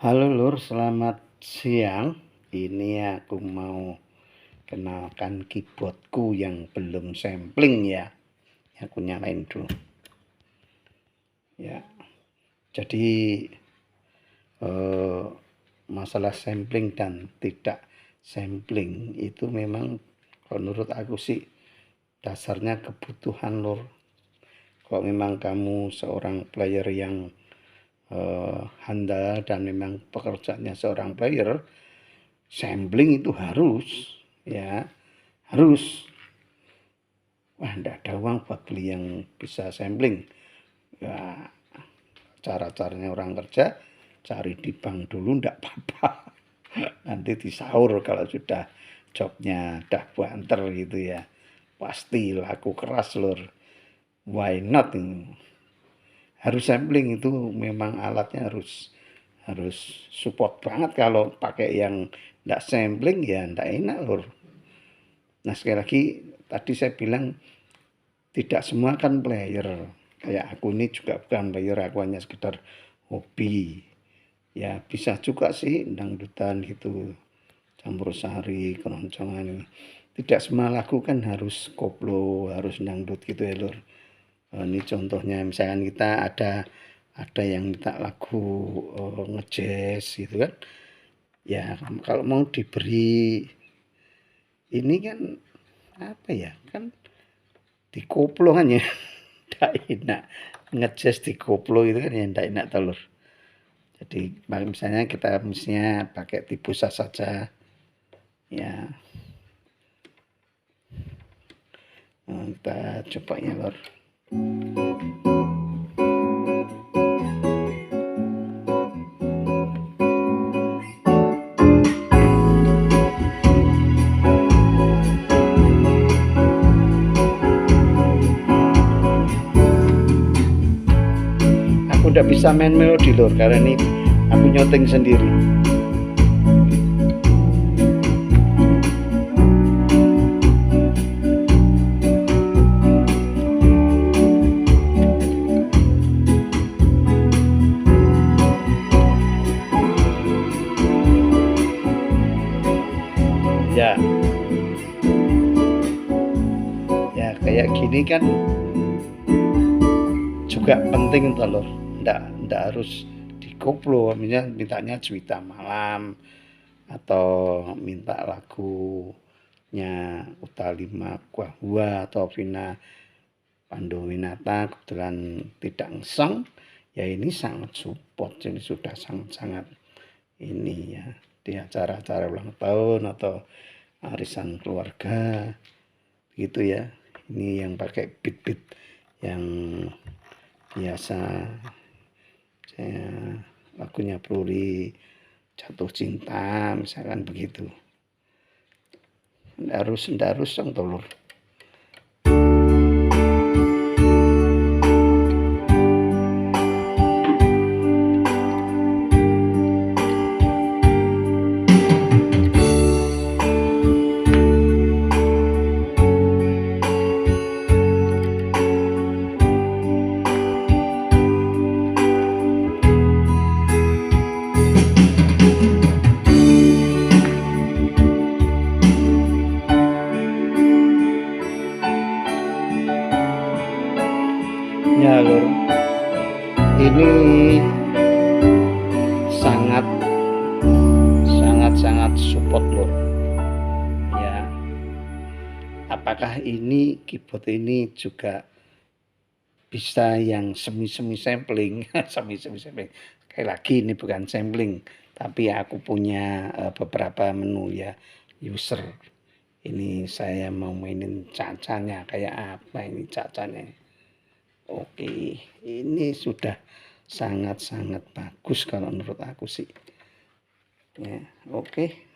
Halo Lur, selamat siang. Ini aku mau kenalkan keyboardku yang belum sampling ya. Aku nyalain dulu. Ya, jadi masalah sampling dan tidak sampling itu memang menurut aku sih dasarnya kebutuhan Lur. Kalau memang kamu seorang player yang handal dan memang pekerjaannya seorang player, sampling itu harus harus. Wah, enggak ada uang buat beli yang bisa sampling ya. Cara-caranya orang kerja, cari di bank dulu enggak apa-apa. Nanti disaur kalau sudah jobnya udah banter gitu ya. Pasti laku keras Lur. Why not? Harus sampling, itu memang alatnya harus support banget. Kalau pakai yang enggak sampling ya enggak enak Lur. Nah, sekali lagi tadi saya bilang tidak semua kan player. Kayak aku ini juga bukan player, aku hanya sekedar hobi. Ya bisa juga sih dangdutan gitu, campur sari, keroncongan. Tidak semua lagu kan harus koplo, harus dangdut gitu ya Lur. Ini contohnya misalkan kita ada yang minta lagu ngejazz gitu kan. Ya kalau mau diberi ini kan apa ya, kan dikoplo kan ya. Nggak enak ngejazz dikoplo itu kan ya nggak enak telur. Jadi misalnya kita pakai tibusa saja ya. Nah, kita coba ya Lur. Aku udah bisa main melodi Lur, karena ini aku nyoting sendiri. Ya kayak gini kan juga penting Lur. Nggak harus dikoplo, misalnya mintanya Juwita Malam atau minta lagunya Utha Likumahua atau Vina Panduwinata kebetulan tidak ngesong ya, ini sangat support. Jadi sudah sangat-sangat ini ya, di acara-acara ulang tahun atau arisan keluarga gitu ya. Ini yang pakai beat yang biasa saya lagunya Pluri, Jatuh Cinta misalkan begitu. Nggak harus dong Lur. Ya Lur, ini sangat support Lur ya. Apakah ini keyboard ini juga bisa yang semi sampling? semi sampling sekali lagi ini bukan sampling, tapi aku punya beberapa menu ya user. Ini saya mau mainin cacanya kayak apa ini cacanya. Oke, ini sudah sangat bagus kalau menurut aku sih. Ya, oke.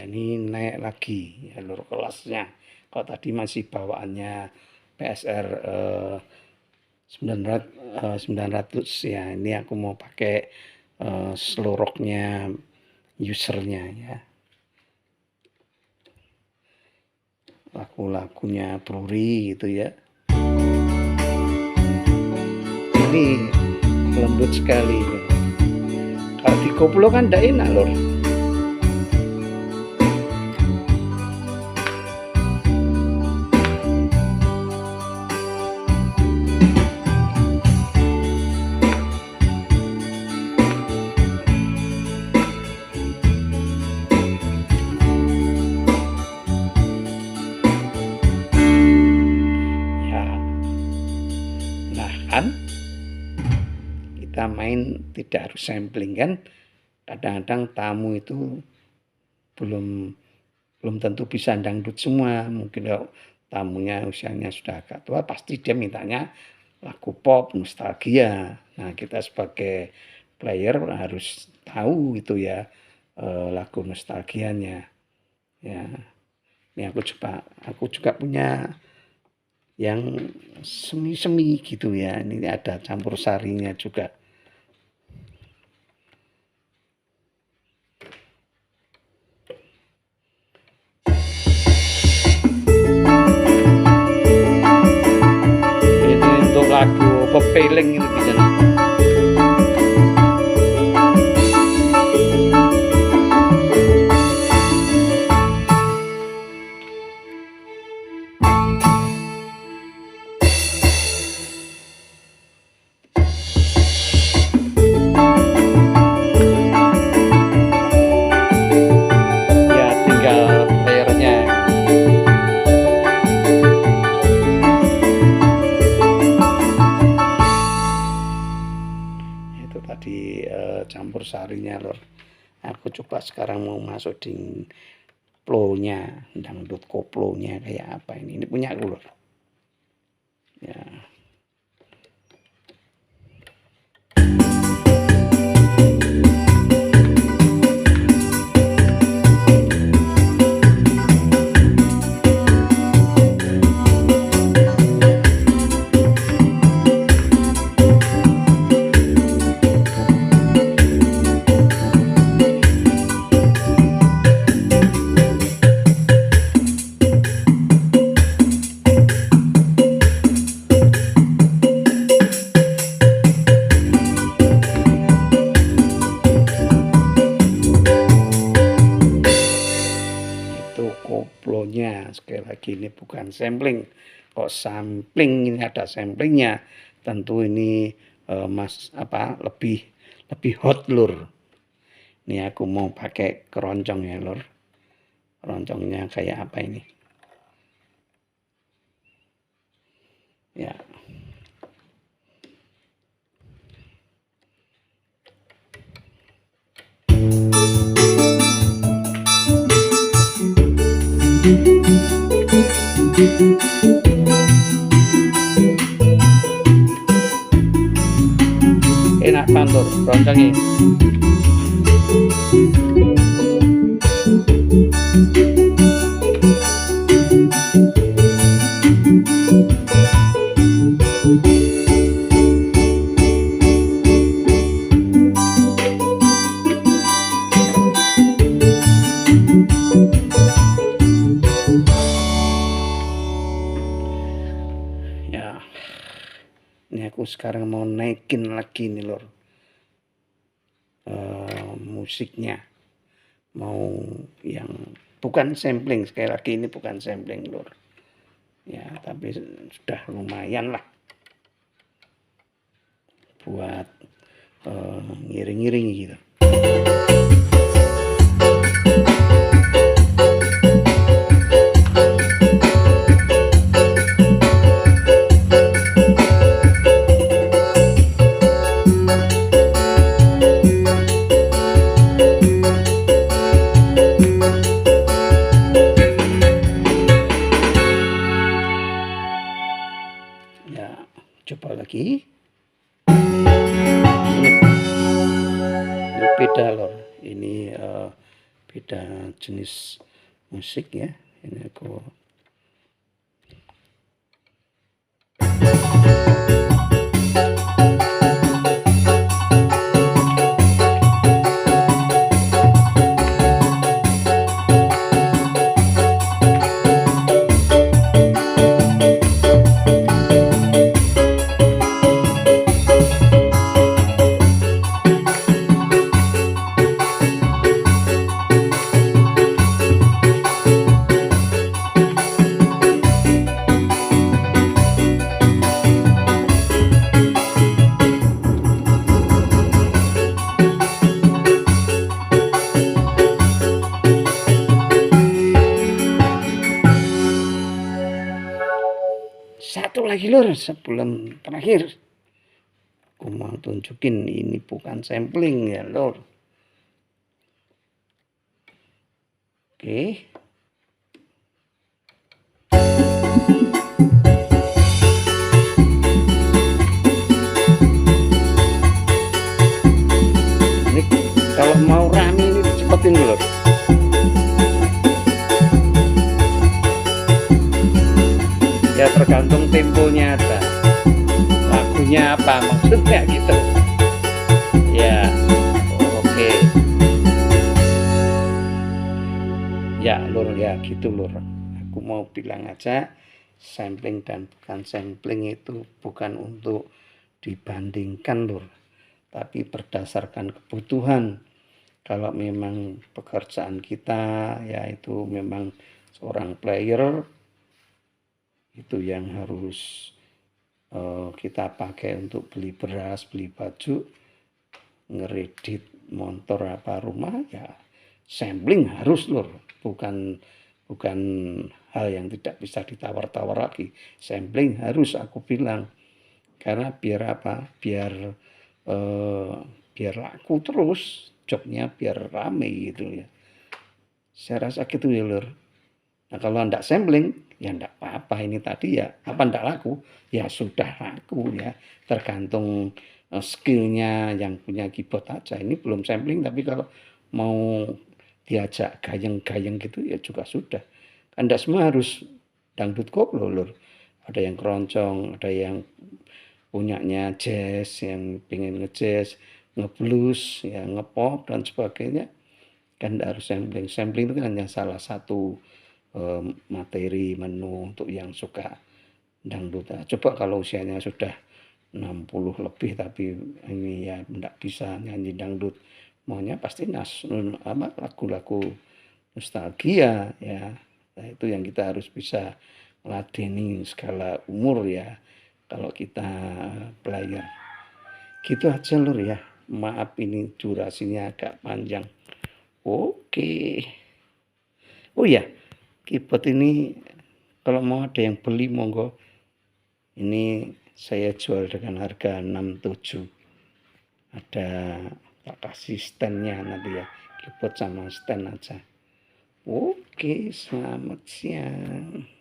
ini naik lagi ya lur kelasnya. Kalau tadi masih bawaannya PSR 900 ya, ini aku mau pakai slow rocknya usernya ya. Lagu-lagunya Bruri gitu ya. Ini lembut sekali. Kalau di koplo kan tidak enak lor. Kita main tidak harus sampling kan, kadang-kadang tamu itu belum tentu bisa dangdut semua, mungkin kalau tamunya usianya sudah agak tua pasti dia mintanya lagu pop nostalgia. Nah kita sebagai player harus tahu itu ya lagu nostalgianya ya. Ini aku juga punya yang semi-semi gitu ya, ini ada campur sarinya juga. Lagu pepeling itu bisa. Ya tinggal playernya. Tadi campur sarinya lor. Aku coba sekarang mau masuk di plonya, dangdut koplonya kayak apa ini. Ini punya aku lor. Ya. Koplonya sekali lagi ini bukan sampling. Kok sampling ini ada samplingnya, tentu ini lebih hot lur. Ini aku mau pakai keroncong ya lur. Keroncongnya kayak apa ini? Ya. Enak pantur keroncongnya. Ya, ini aku sekarang mau naikin lagi nih lor musiknya, mau yang bukan sampling. Sekali lagi ini bukan sampling lor ya, tapi sudah lumayan lah buat ngiring-ngiring gitu. Ya, coba lagi. Ini beda lor. Ini beda jenis musik ya. Ini aku satu lagi lur sebelum terakhir. Aku mau tunjukin ini bukan sampling ya lur. Oke. Ini kalau mau rame ini cepetin lur. Ya tergantung temponya ada. Lagunya apa maksudnya gitu. Ya, oke. Ya lur ya gitu lur. Aku mau bilang aja sampling dan bukan sampling itu bukan untuk dibandingkan lur. Tapi berdasarkan kebutuhan. Kalau memang pekerjaan kita yaitu memang seorang player itu yang harus kita pakai untuk beli beras, beli baju, ngeredit motor apa rumah ya sampling harus lur, bukan hal yang tidak bisa ditawar-tawar lagi. Sampling harus aku bilang karena biar apa? Biar laku terus, jobnya biar rame gitu ya. Saya rasa gitu ya lur. Nah kalau enggak sampling ya enggak apa-apa ini tadi ya apa enggak laku ya sudah laku ya tergantung skillnya yang punya keyboard aja. Ini belum sampling tapi kalau mau diajak gayeng-gayeng gitu ya juga sudah. Kan enggak semua harus dangdut koplo lur. Ada yang keroncong, ada yang punyanya jazz, yang pengen ngejazz, ngeblues, ya ngepop dan sebagainya. Kan enggak harus sampling. Sampling itu kan hanya salah satu materi menu untuk yang suka dangdut. Coba kalau usianya sudah 60 lebih tapi ini ya enggak bisa nyanyi dangdut, maunya pasti lagu-lagu nostalgia ya. Nah, itu yang kita harus bisa meladeni segala umur ya kalau kita player. Gitu aja lur ya. Maaf ini durasinya agak panjang. Oke. Oh ya, keyboard ini kalau mau ada yang beli monggo. Ini saya jual dengan harga 67. Ada tak kasih standnya nanti ya. Keyboard sama stand aja. Oke, selamat siang.